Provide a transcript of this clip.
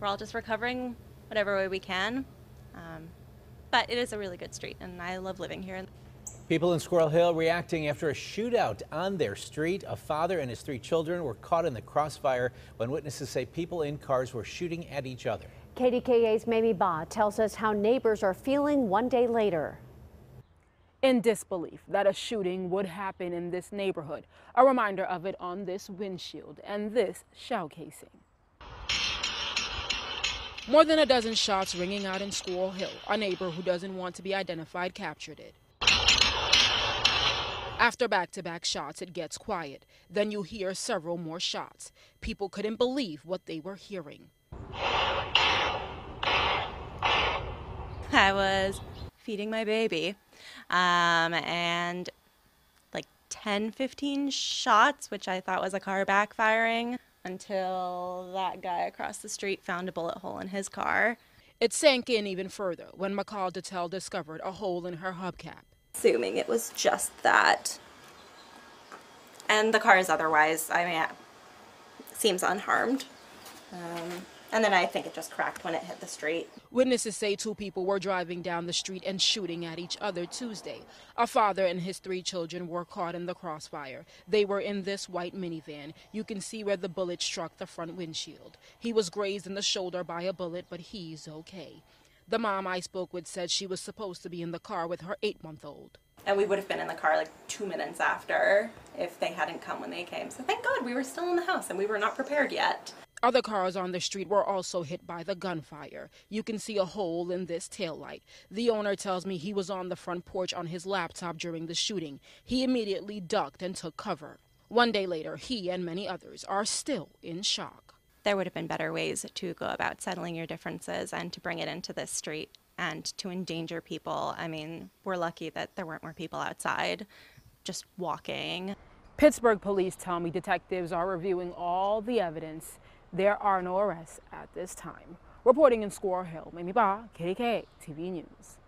we're all just recovering whatever way we can. But it is a really good street, and I love living here. People in Squirrel Hill reacting after a shootout on their street. A father and his 3 children were caught in the crossfire when witnesses say people in cars were shooting at each other. KDKA's Mamie Ba tells us how neighbors are feeling one day later. In disbelief that a shooting would happen in this neighborhood. A reminder of it on this windshield and this shell casing. More than a dozen shots ringing out in Squirrel Hill. A neighbor who doesn't want to be identified captured it. After back-to-back shots, it gets quiet. Then you hear several more shots. People couldn't believe what they were hearing. I was feeding my baby, and like 10-15 shots, which I thought was a car backfiring, until that guy across the street found a bullet hole in his car. It sank in even further when McCall Detel discovered a hole in her hubcap. Assuming it was just that. And the car is otherwise, I mean, seems unharmed. And then I think it just cracked when it hit the street. Witnesses say 2 people were driving down the street and shooting at each other Tuesday. A father and his 3 children were caught in the crossfire. They were in this white minivan. You can see where the bullet struck the front windshield. He was grazed in the shoulder by a bullet, but he's okay. The mom I spoke with said she was supposed to be in the car with her 8-month-old. And we would have been in the car like 2 minutes after if they hadn't come when they came. So thank God we were still in the house and we were not prepared yet. Other cars on the street were also hit by the gunfire. You can see a hole in this taillight. The owner tells me he was on the front porch on his laptop during the shooting. He immediately ducked and took cover. One day later, he and many others are still in shock. There would have been better ways to go about settling your differences and to bring it into this street and to endanger people. I mean, we're lucky that there weren't more people outside just walking. Pittsburgh police tell me detectives are reviewing all the evidence. There are no arrests at this time. Reporting in Squirrel Hill, Mamie Ba, KDKA-TV News.